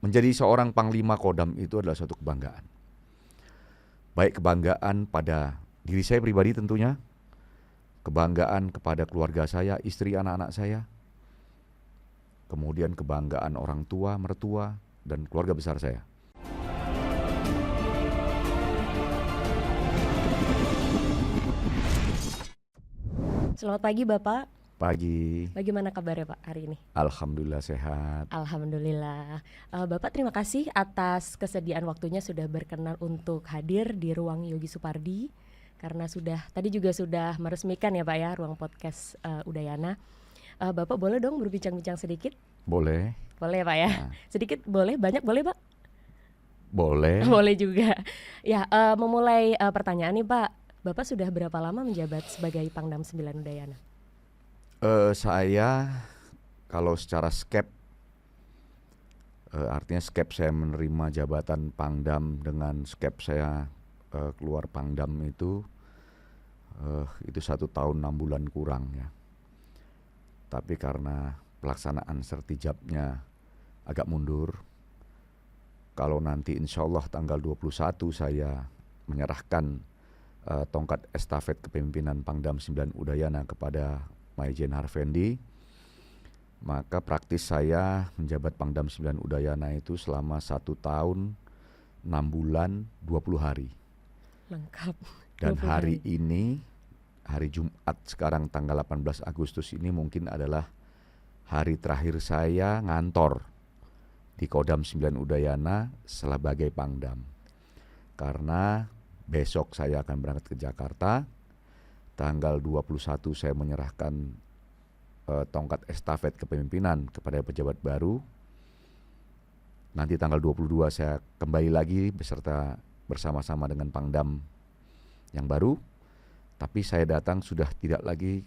Menjadi seorang Panglima Kodam itu adalah suatu kebanggaan. Baik kebanggaan pada diri saya pribadi tentunya, kebanggaan kepada keluarga saya, istri, anak-anak saya, kemudian kebanggaan orang tua, mertua, dan keluarga besar saya. Selamat pagi Bapak. Pagi. Bagaimana kabarnya Pak hari ini? Alhamdulillah sehat. Alhamdulillah. Bapak terima kasih atas kesediaan waktunya sudah berkenan untuk hadir di ruang Yogi Supardi. Karena tadi juga sudah meresmikan ya Pak ya ruang podcast Udayana. Bapak boleh dong berbincang-bincang sedikit? Boleh. Boleh ya Pak ya? Nah. Sedikit boleh, banyak boleh Pak? Boleh. Boleh juga. Ya, memulai pertanyaan nih Pak. Bapak sudah berapa lama menjabat sebagai Pangdam 9 Udayana? Saya kalau secara skep, artinya skep saya menerima jabatan Pangdam dengan skep saya keluar Pangdam itu 1 tahun 6 bulan kurang ya. Tapi karena pelaksanaan sertijabnya agak mundur, kalau nanti insya Allah tanggal 21 saya menyerahkan tongkat estafet kepemimpinan Pangdam 9 Udayana kepada Maijen Harvendi, maka praktis saya menjabat Pangdam 9 Udayana itu selama 1 tahun 6 bulan 20 hari. Lengkap. Dan hari ini, hari Jumat sekarang tanggal 18 Agustus ini mungkin adalah hari terakhir saya ngantor di Kodam 9 Udayana sebagai Pangdam. Karena besok saya akan berangkat ke Jakarta. Tanggal 21 saya menyerahkan tongkat estafet kepemimpinan kepada pejabat baru. Nanti tanggal 22 saya kembali lagi bersama-sama dengan Pangdam yang baru. Tapi saya datang sudah tidak lagi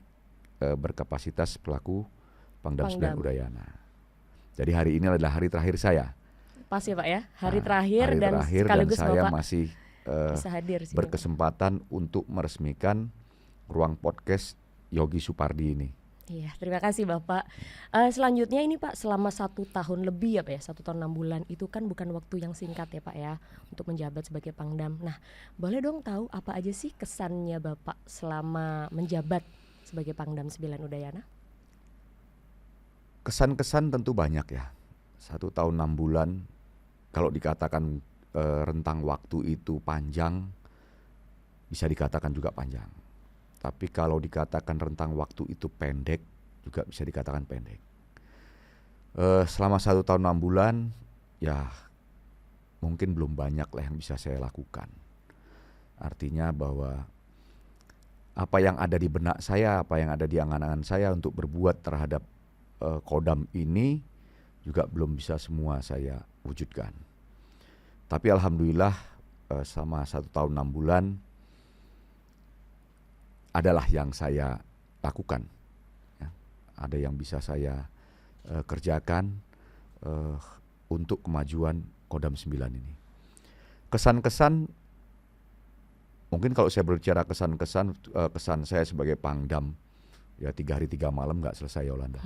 berkapasitas pelaku Pangdam 9 Udayana. Jadi hari ini adalah hari terakhir saya. Pas ya Pak ya, hari terakhir dan sekaligus dan saya Bapak masih bisa hadir berkesempatan untuk meresmikan ruang podcast Yogi Supardi ini. Iya, terima kasih Bapak. Selanjutnya ini Pak, selama 1 tahun lebih ya Pak ya, 1 tahun 6 bulan itu kan bukan waktu yang singkat ya Pak ya untuk menjabat sebagai Pangdam. Nah, boleh dong tahu apa aja sih kesannya Bapak selama menjabat sebagai Pangdam 9 Udayana? Kesan-kesan tentu banyak ya. 1 tahun 6 bulan, kalau dikatakan rentang waktu itu panjang, bisa dikatakan juga panjang. Tapi kalau dikatakan rentang waktu itu pendek, juga bisa dikatakan pendek. Selama 1 tahun 6 bulan, ya mungkin belum banyak lah yang bisa saya lakukan. Artinya bahwa apa yang ada di benak saya, apa yang ada di angan-angan saya untuk berbuat terhadap Kodam ini juga belum bisa semua saya wujudkan. Tapi alhamdulillah selama 1 tahun 6 bulan adalah yang saya lakukan. Ya, ada yang bisa saya kerjakan untuk kemajuan Kodam 9 ini. Kesan-kesan, mungkin kalau saya berbicara kesan saya sebagai Pangdam, ya 3 hari 3 malam gak selesai Yolanda.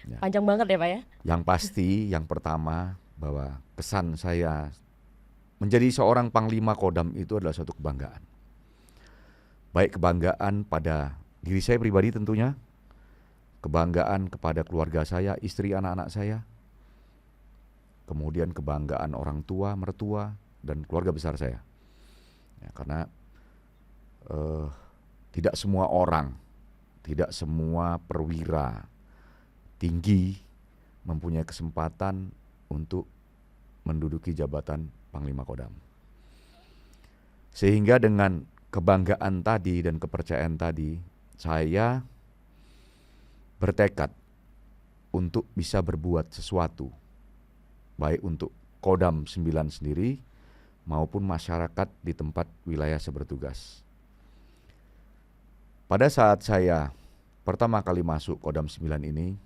Ya. Panjang banget ya Pak ya? Yang pasti, yang pertama bahwa kesan saya menjadi seorang Panglima Kodam itu adalah suatu kebanggaan. Baik kebanggaan pada diri saya pribadi tentunya, kebanggaan kepada keluarga saya, istri, anak-anak saya, kemudian kebanggaan orang tua, mertua, dan keluarga besar saya. Ya, karena tidak semua orang, tidak semua perwira tinggi mempunyai kesempatan untuk menduduki jabatan Panglima Kodam. Sehingga dengan kebanggaan tadi dan kepercayaan tadi, saya bertekad untuk bisa berbuat sesuatu, baik untuk Kodam 9 sendiri maupun masyarakat di tempat wilayah saya bertugas. Pada saat saya pertama kali masuk Kodam 9 ini,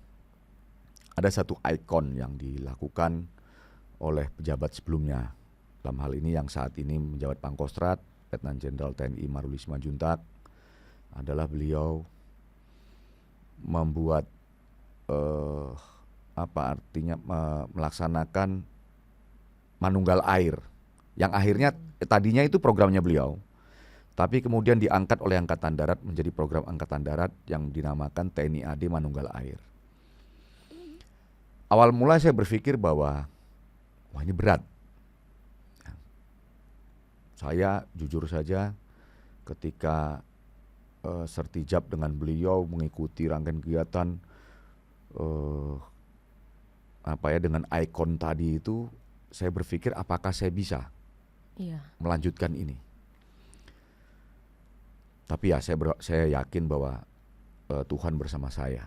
ada satu ikon yang dilakukan oleh pejabat sebelumnya. Dalam hal ini yang saat ini menjabat Pangkostrat, Letnan Jenderal TNI Maruli Simanjuntak, adalah beliau membuat melaksanakan Manunggal Air, yang akhirnya tadinya itu programnya beliau, tapi kemudian diangkat oleh Angkatan Darat menjadi program Angkatan Darat yang dinamakan TNI AD Manunggal Air. Awal mula saya berpikir bahwa wah ini berat. Saya jujur saja ketika sertijab dengan beliau mengikuti rangkaian kegiatan dengan ikon tadi itu, saya berpikir apakah saya bisa melanjutkan ini. Tapi ya saya yakin bahwa Tuhan bersama saya,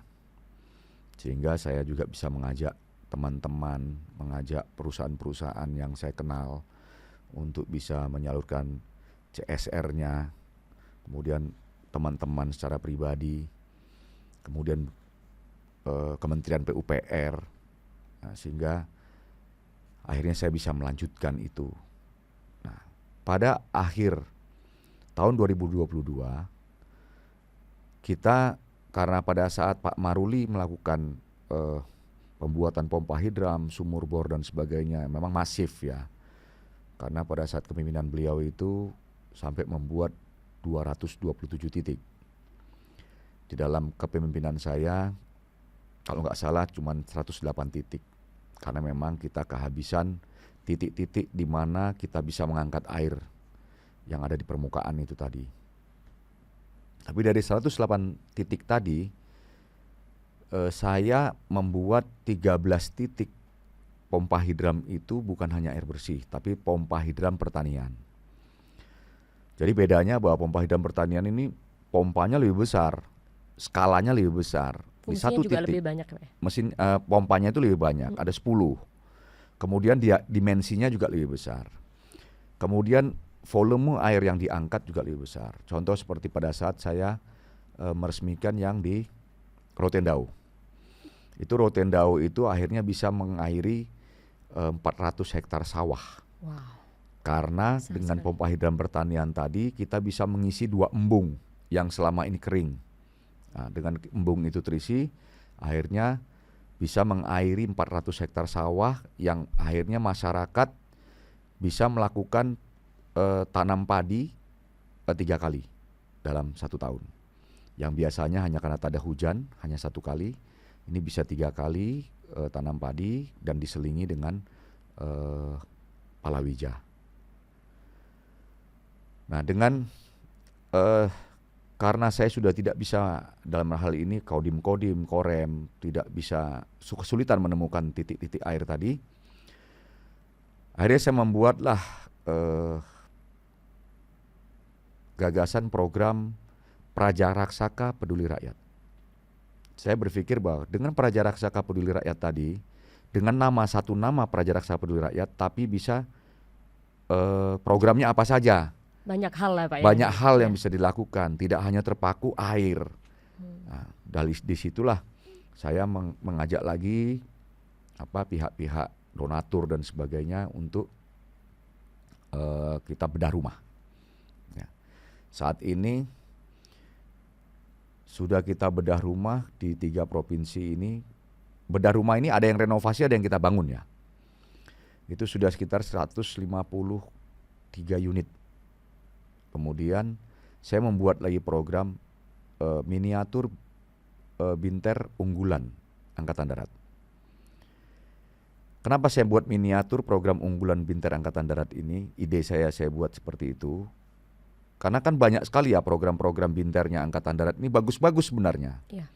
sehingga saya juga bisa mengajak teman-teman, mengajak perusahaan-perusahaan yang saya kenal untuk bisa menyalurkan CSR-nya, kemudian teman-teman secara pribadi, kemudian Kementerian PUPR, sehingga akhirnya saya bisa melanjutkan itu. Nah, pada akhir tahun 2022, kita karena pada saat Pak Maruli melakukan pembuatan pompa hidram, sumur bor dan sebagainya, memang masif ya. Karena pada saat kepemimpinan beliau itu sampai membuat 227 titik. Di dalam kepemimpinan saya, kalau nggak salah cuma 108 titik. Karena memang kita kehabisan titik-titik di mana kita bisa mengangkat air yang ada di permukaan itu tadi. Tapi dari 108 titik tadi, saya membuat 13 titik pompa hidram itu bukan hanya air bersih, tapi pompa hidram pertanian. Jadi bedanya bahwa pompa hidram pertanian ini pompanya lebih besar, skalanya lebih besar. Di Fungsinya satu juga titik lebih banyak ya? mesin pompanya itu lebih banyak, ada 10. Kemudian dimensinya juga lebih besar. Kemudian volume air yang diangkat juga lebih besar. Contoh seperti pada saat saya meresmikan yang di Rotendao. Itu Rotendao itu akhirnya bisa mengairi 400 hektar sawah. Wow. Karena dengan pompa hidram pertanian tadi kita bisa mengisi 2 embung yang selama ini kering. Nah, dengan embung itu terisi, akhirnya bisa mengairi 400 hektar sawah yang akhirnya masyarakat bisa melakukan tanam padi 3 kali dalam 1 tahun. Yang biasanya hanya karena tak ada hujan, hanya 1 kali, ini bisa 3 kali tanam padi dan diselingi dengan palawija. Nah, dengan karena saya sudah tidak bisa dalam hal ini Kodim, Korem, tidak bisa, kesulitan menemukan titik-titik air tadi, akhirnya saya membuatlah gagasan program Prajaraksaka Peduli Rakyat. Saya berpikir bahwa dengan Prajaraksaka Peduli Rakyat tadi, dengan satu nama Prajaraksaka Peduli Rakyat, tapi bisa programnya apa saja. Banyak hal lah Pak ya. Banyak hal yang bisa dilakukan, tidak hanya terpaku air. Nah, dari disitulah saya mengajak lagi pihak-pihak donatur dan sebagainya untuk kita bedah rumah. Ya. Saat ini sudah kita bedah rumah di 3 provinsi ini. Bedah rumah ini ada yang renovasi, ada yang kita bangun ya. Itu sudah sekitar 153 unit. Kemudian saya membuat lagi program miniatur binter unggulan Angkatan Darat. Kenapa saya buat miniatur program unggulan binter Angkatan Darat ini? Ide saya buat seperti itu. Karena kan banyak sekali ya program-program binternya Angkatan Darat ini bagus-bagus sebenarnya. Ya.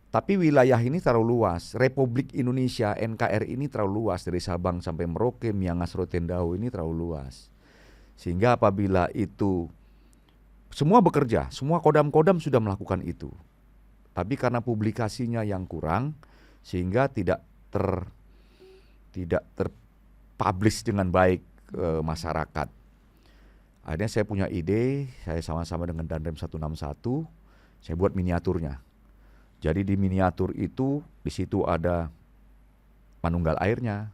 Tapi wilayah ini terlalu luas. Republik Indonesia NKRI ini terlalu luas, dari Sabang sampai Merauke, Miangas, Rotendao ini terlalu luas. Sehingga apabila itu semua bekerja, semua kodam-kodam sudah melakukan itu. Tapi karena publikasinya yang kurang, sehingga tidak terpublish dengan baik ke masyarakat. Akhirnya saya punya ide, saya sama-sama dengan Danrem 161, saya buat miniaturnya. Jadi di miniatur itu, di situ ada manunggal airnya,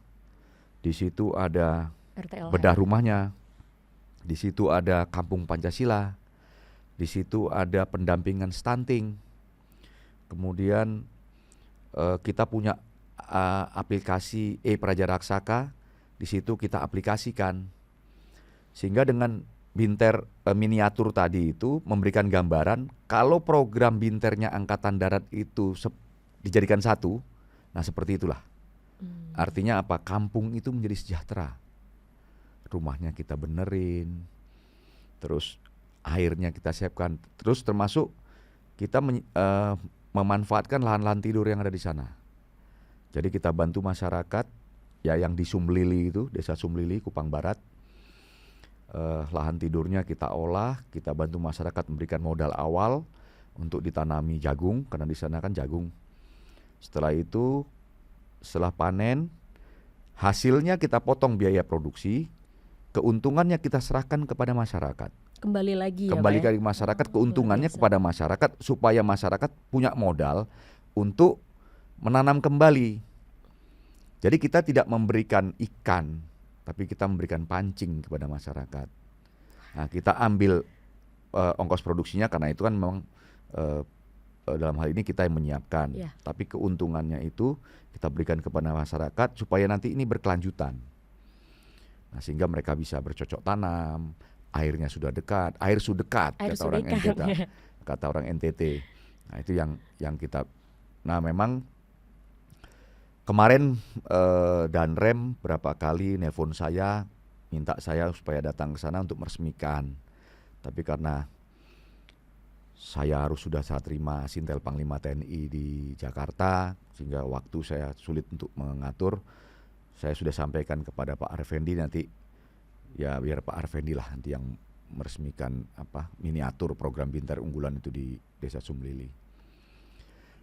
di situ ada RTLH. bedah rumahnya, di situ ada kampung Pancasila, di situ ada pendampingan stunting. Kemudian kita punya aplikasi Prajaraksaka di situ kita aplikasikan. Sehingga dengan binter miniatur tadi itu memberikan gambaran kalau program binternya Angkatan Darat itu dijadikan satu, nah seperti itulah. Artinya apa? Kampung itu menjadi sejahtera. Rumahnya kita benerin, terus airnya kita siapkan, terus termasuk kita memanfaatkan lahan-lahan tidur yang ada di sana. Jadi kita bantu masyarakat ya yang di Sumlili itu, Desa Sumlili, Kupang Barat. Lahan tidurnya kita olah, kita bantu masyarakat memberikan modal awal untuk ditanami jagung, karena di sana kan jagung. Setelah itu, setelah panen, hasilnya kita potong biaya produksi, keuntungannya kita serahkan kepada masyarakat. Kembali lagi Kembali ya Pak ke masyarakat, keuntungannya biasa. kepada masyarakat supaya masyarakat punya modal untuk menanam kembali. Jadi kita tidak memberikan ikan, tapi kita memberikan pancing kepada masyarakat. Nah, kita ambil ongkos produksinya karena itu kan memang dalam hal ini kita yang menyiapkan. Ya. Tapi keuntungannya itu kita berikan kepada masyarakat supaya nanti ini berkelanjutan. Nah, sehingga mereka bisa bercocok tanam, airnya sudah dekat, air sudah dekat Air kata sudah orang dekat, NTT. ya. Kata orang NTT. Nah, itu yang kita. Nah, memang kemarin Danrem berapa kali nelpon saya, minta saya supaya datang ke sana untuk meresmikan. Tapi karena saya harus sudah terima Sintel Panglima TNI di Jakarta, sehingga waktu saya sulit untuk mengatur. Saya sudah sampaikan kepada Pak Arfendi, nanti ya biar Pak Arfendi lah nanti yang meresmikan miniatur program Binter Unggulan itu di Desa Sumlili.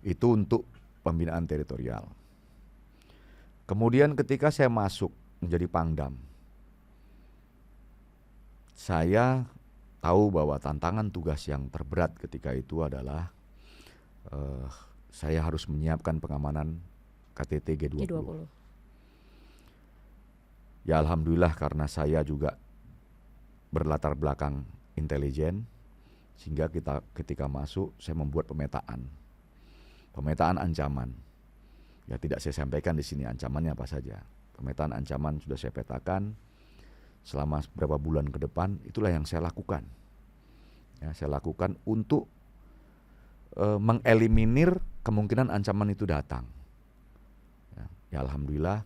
Itu untuk pembinaan teritorial. Kemudian ketika saya masuk menjadi Pangdam, saya tahu bahwa tantangan tugas yang terberat ketika itu adalah saya harus menyiapkan pengamanan KTT G20. Ya alhamdulillah karena saya juga berlatar belakang intelijen, sehingga ketika masuk saya membuat pemetaan ancaman. Ya tidak saya sampaikan di sini ancamannya apa saja. Pemetaan ancaman sudah saya petakan selama beberapa bulan ke depan, itulah yang saya lakukan. Ya, saya lakukan untuk mengeliminir kemungkinan ancaman itu datang. Ya alhamdulillah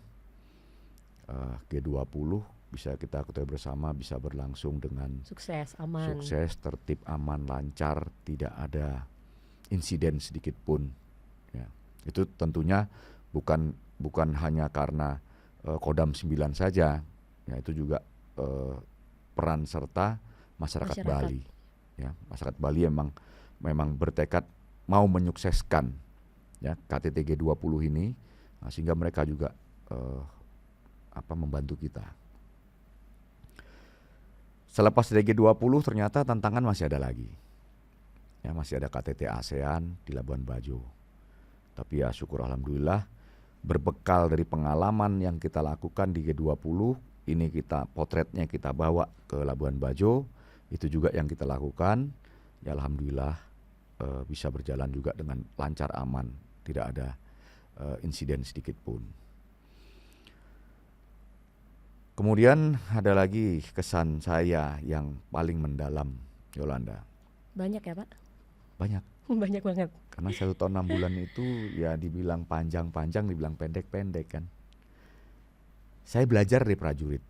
G20 bisa kita ketahui bersama bisa berlangsung dengan sukses, aman. Sukses, tertib, aman, lancar, tidak ada insiden sedikit pun. Ya. Itu tentunya bukan hanya karena Kodam 9 saja, ya itu juga peran serta masyarakat Bali. Ya, masyarakat Bali memang bertekad mau menyukseskan ya KTT G20 ini, nah, sehingga mereka juga membantu kita. Selepas dari G20 ternyata tantangan masih ada lagi. Ya, masih ada KTT ASEAN di Labuan Bajo. Tapi ya syukur alhamdulillah berbekal dari pengalaman yang kita lakukan di G20, ini potretnya kita bawa ke Labuan Bajo, itu juga yang kita lakukan. Ya alhamdulillah bisa berjalan juga dengan lancar, aman, tidak ada insiden sedikit pun. Kemudian ada lagi kesan saya yang paling mendalam, Yolanda. Banyak ya Pak? Banyak. Banyak banget. Karena 1 tahun 6 bulan itu ya dibilang panjang-panjang, dibilang pendek-pendek kan. Saya belajar dari prajurit.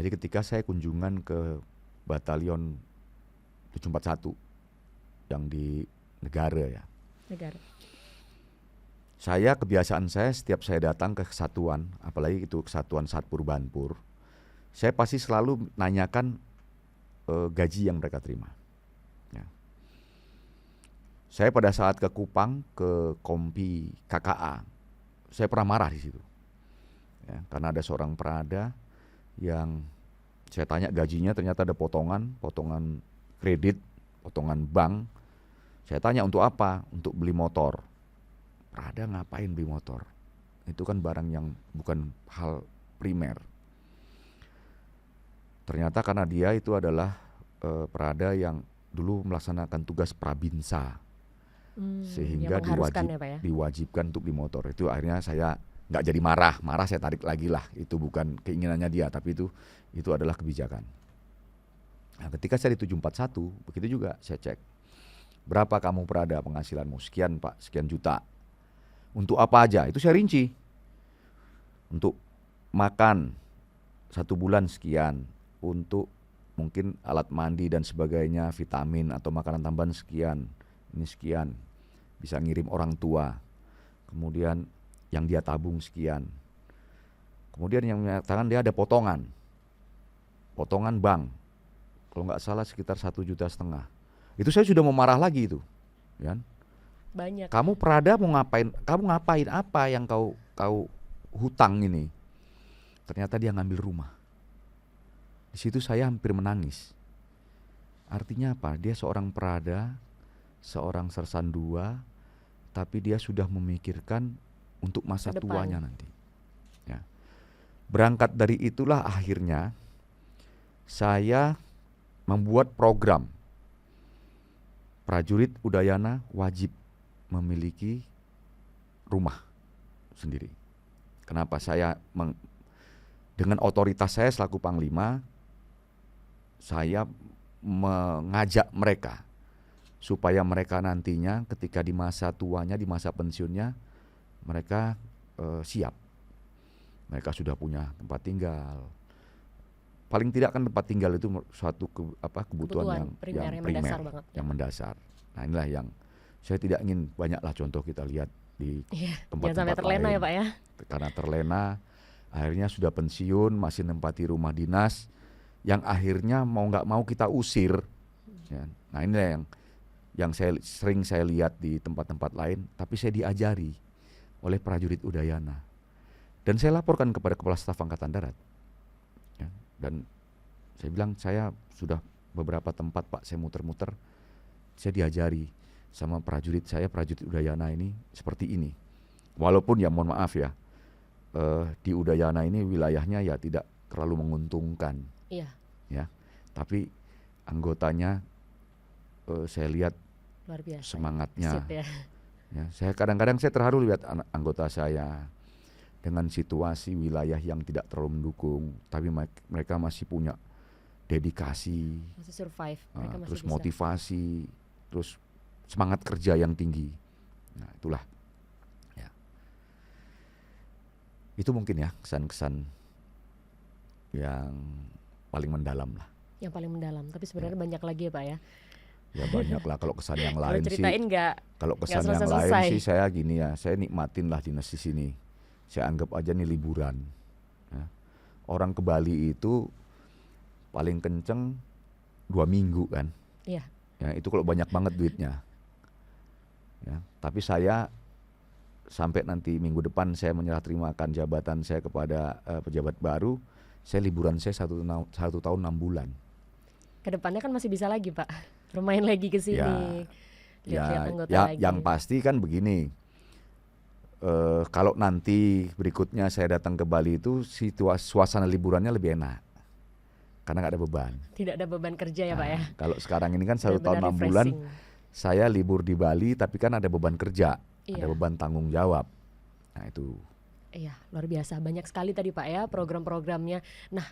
Jadi ketika saya kunjungan ke Batalion 741 yang di Negara ya. Negara. Kebiasaan saya setiap saya datang ke kesatuan, apalagi itu kesatuan Satpur Banpur, saya pasti selalu nanyakan gaji yang mereka terima. Ya. Saya pada saat ke Kupang, ke Kompi KKA, saya pernah marah di situ. Ya, karena ada seorang perada yang saya tanya gajinya, ternyata ada potongan kredit, potongan bank. Saya tanya untuk apa? Untuk beli motor. Perada ngapain beli motor? Itu kan barang yang bukan hal primer. Ternyata karena dia itu adalah perada yang dulu melaksanakan tugas Prabinsa, sehingga ya Pak ya? diwajibkan untuk beli motor. Itu akhirnya saya nggak jadi marah saya tarik lagi lah, itu bukan keinginannya dia, tapi itu adalah kebijakan. Nah, ketika saya di 741 begitu juga, saya cek berapa kamu Prada penghasilanmu, sekian Pak, sekian juta, untuk apa aja, itu saya rinci, untuk makan 1 bulan sekian, untuk mungkin alat mandi dan sebagainya, vitamin atau makanan tambahan sekian, ini sekian, bisa ngirim orang tua, kemudian yang dia tabung sekian, kemudian yang menyatakan dia ada potongan bank, kalau nggak salah sekitar 1,5 juta. Itu saya sudah mau marah lagi itu, kan? Banyak. Kamu Prada mau ngapain? Kamu ngapain apa yang kau hutang ini? Ternyata dia ngambil rumah. Di situ saya hampir menangis. Artinya apa? Dia seorang Prada, seorang Sersan 2, tapi dia sudah memikirkan untuk masa tuanya nanti. Ya. Berangkat dari itulah akhirnya saya membuat program prajurit Udayana wajib memiliki rumah sendiri. Kenapa? Saya dengan otoritas saya selaku Panglima, saya mengajak mereka supaya mereka nantinya ketika di masa tuanya, di masa pensiunnya, mereka siap. Mereka sudah punya tempat tinggal. Paling tidak kan tempat tinggal itu suatu kebutuhan yang primer, mendasar banget. Yang mendasar. Nah, inilah yang saya tidak ingin banyaklah contoh kita lihat di tempat-tempat jangan sampai terlena lain. Ya Pak ya. Karena terlena, akhirnya sudah pensiun, masih nempati rumah dinas, yang akhirnya mau nggak mau kita usir. Ya. Nah, inilah yang sering saya lihat di tempat-tempat lain, tapi saya diajari oleh prajurit Udayana. Dan saya laporkan kepada Kepala Staf Angkatan Darat. Ya. Dan saya bilang, saya sudah beberapa tempat Pak, saya muter-muter, saya diajari sama prajurit saya, prajurit Udayana ini seperti ini. Walaupun ya mohon maaf ya, di Udayana ini wilayahnya ya tidak terlalu menguntungkan. Iya. Ya, tapi anggotanya saya lihat luar biasa, semangatnya. Ya. Ya, saya kadang-kadang saya terharu lihat anggota saya dengan situasi wilayah yang tidak terlalu mendukung, tapi mereka masih punya dedikasi, masih survive, mereka masih terus bisa. motivasi, terus semangat kerja yang tinggi. Nah, itulah. Ya. Itu mungkin ya kesan-kesan yang paling mendalam lah. Yang paling mendalam, tapi sebenarnya banyak lagi ya Pak ya. Ya banyak lah, kalau kesan yang lain sih. Kalau kesan yang lain sih saya gini ya, saya nikmatin lah dinas di sini. Saya anggap aja nih liburan. Ya. Orang ke Bali itu paling kenceng 2 minggu kan. Iya. Ya, itu kalau banyak banget duitnya. Ya, tapi saya sampai nanti minggu depan saya menyerah terimakan jabatan saya kepada pejabat baru, saya liburan saya 1 tahun 6 bulan. Kedepannya kan masih bisa lagi Pak, bermain lagi ke sini. Ya, yang pasti kan begini, kalau nanti berikutnya saya datang ke Bali itu suasana liburannya lebih enak, karena nggak ada beban. Tidak ada beban kerja ya Pak ya. Kalau sekarang ini kan 1 tahun 6 bulan saya libur di Bali, tapi kan ada beban kerja, ada beban tanggung jawab. Nah itu. Iya, luar biasa, banyak sekali tadi Pak ya program-programnya. Nah,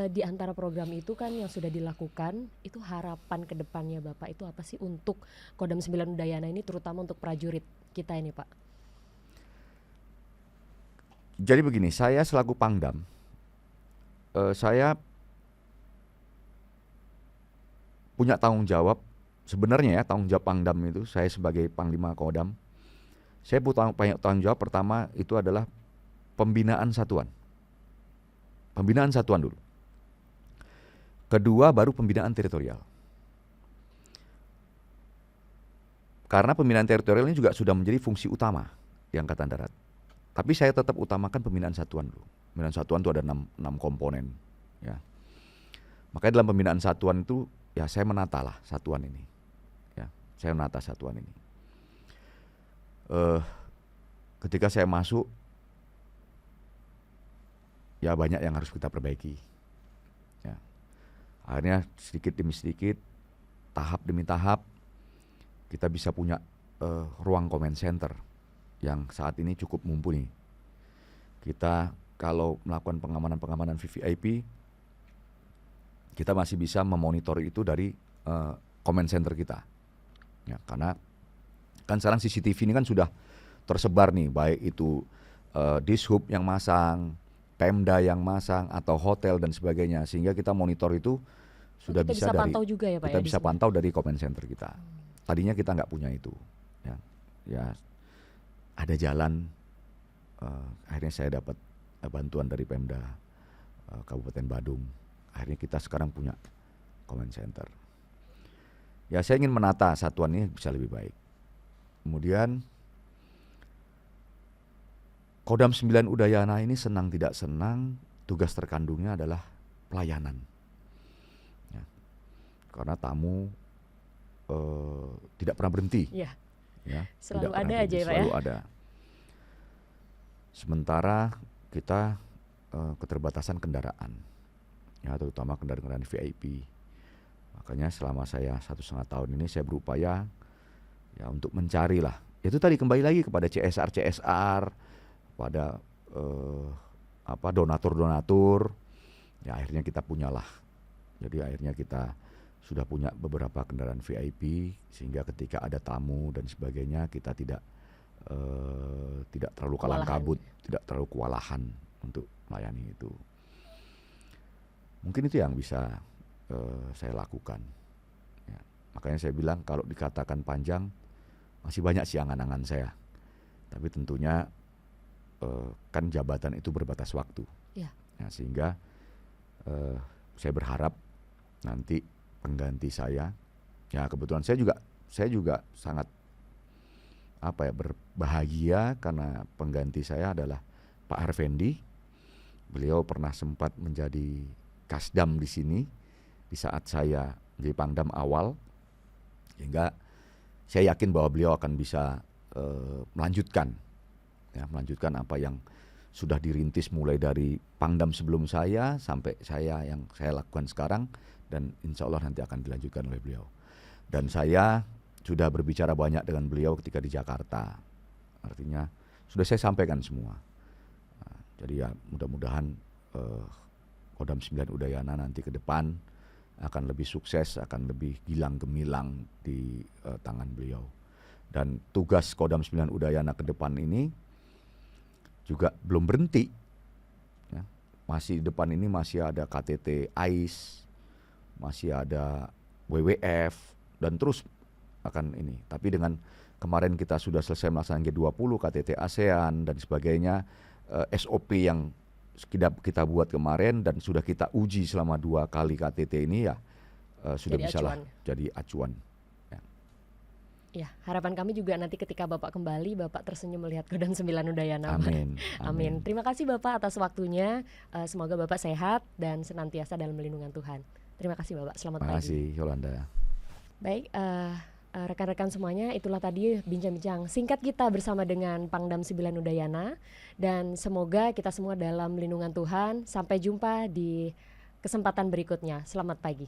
di antara program itu kan yang sudah dilakukan, itu harapan ke depannya Bapak itu apa sih untuk Kodam 9 Udayana ini, terutama untuk prajurit kita ini Pak? Jadi begini, saya selaku Pangdam, saya punya tanggung jawab, sebenarnya ya tanggung jawab Pangdam itu, saya sebagai Panglima Kodam, saya punya tanggung jawab pertama itu adalah pembinaan satuan. Pembinaan satuan dulu. Kedua baru pembinaan teritorial. Karena pembinaan teritorial ini juga sudah menjadi fungsi utama di Angkatan Darat. Tapi saya tetap utamakan pembinaan satuan dulu. Pembinaan satuan itu ada 6 komponen. Ya. Makanya dalam pembinaan satuan itu ya saya menata lah satuan ini. Ya, saya menata satuan ini. Ketika saya masuk, ya banyak yang harus kita perbaiki. Ya. Akhirnya sedikit demi sedikit, tahap demi tahap, kita bisa punya ruang command center yang saat ini cukup mumpuni. Kita kalau melakukan pengamanan-pengamanan VVIP, kita masih bisa memonitor itu dari command center kita. Ya, karena kan sekarang CCTV ini kan sudah tersebar nih, baik itu Dishub yang masang, Pemda yang masang, atau hotel dan sebagainya, sehingga kita monitor itu sudah kita bisa bisa dari pantau juga ya Pak kita ya di bisa sini? pantau dari command center kita. Tadinya kita nggak punya itu. Ya, ya ada jalan. Akhirnya saya dapat bantuan dari Pemda Kabupaten Badung. Akhirnya kita sekarang punya command center. Ya, saya ingin menata satuan ini bisa lebih baik. Kemudian Kodam 9 Udayana ini senang tidak senang, tugas terkandungnya adalah pelayanan. Ya, karena tamu tidak pernah berhenti. Iya, Ya, selalu tidak pernah ada berhenti, aja ya Pak ya? selalu ada. Sementara kita keterbatasan kendaraan, ya, terutama kendaraan VIP. Makanya selama saya 1,5 tahun ini saya berupaya ya untuk mencari lah. Itu tadi kembali lagi kepada CSR, pada donatur. Ya akhirnya kita punyalah. Jadi akhirnya kita sudah punya beberapa kendaraan VIP, sehingga ketika ada tamu dan sebagainya kita tidak terlalu kalang kabut, tidak terlalu kewalahan untuk melayani itu. Mungkin itu yang bisa saya lakukan. Ya, makanya saya bilang kalau dikatakan panjang, masih banyak sih angan-angan saya. Tapi tentunya kan jabatan itu berbatas waktu. Ya. Ya, sehingga saya berharap nanti pengganti saya, ya kebetulan saya juga sangat berbahagia karena pengganti saya adalah Pak Arvendi. Beliau pernah sempat menjadi Kasdam di sini di saat saya menjadi Pangdam awal, sehingga saya yakin bahwa beliau akan bisa melanjutkan apa yang sudah dirintis mulai dari Pangdam sebelum saya sampai yang saya lakukan sekarang, dan insya Allah nanti akan dilanjutkan oleh beliau. Dan saya sudah berbicara banyak dengan beliau ketika di Jakarta, artinya sudah saya sampaikan semua. Jadi ya mudah-mudahan Kodam 9 Udayana nanti ke depan akan lebih sukses, akan lebih gilang gemilang di tangan beliau. Dan tugas Kodam 9 Udayana ke depan ini juga belum berhenti. Ya. Masih di depan ini masih ada KTT AIS, masih ada WWF, dan terus akan ini. Tapi dengan kemarin kita sudah selesai melaksanakan G20, KTT ASEAN dan sebagainya, SOP yang kita buat kemarin dan sudah kita uji selama 2 kali KTT ini ya sudah bisa lah jadi acuan. Ya, harapan kami juga nanti ketika Bapak kembali, Bapak tersenyum melihat Kodam 9 Udayana. Amin. Amin. Terima kasih Bapak atas waktunya. Semoga Bapak sehat dan senantiasa dalam lindungan Tuhan. Terima kasih Bapak. Selamat pagi. Terima kasih Yolanda. Baik, rekan-rekan semuanya, itulah tadi bincang-bincang singkat kita bersama dengan Pangdam 9 Udayana, dan semoga kita semua dalam lindungan Tuhan. Sampai jumpa di kesempatan berikutnya. Selamat pagi.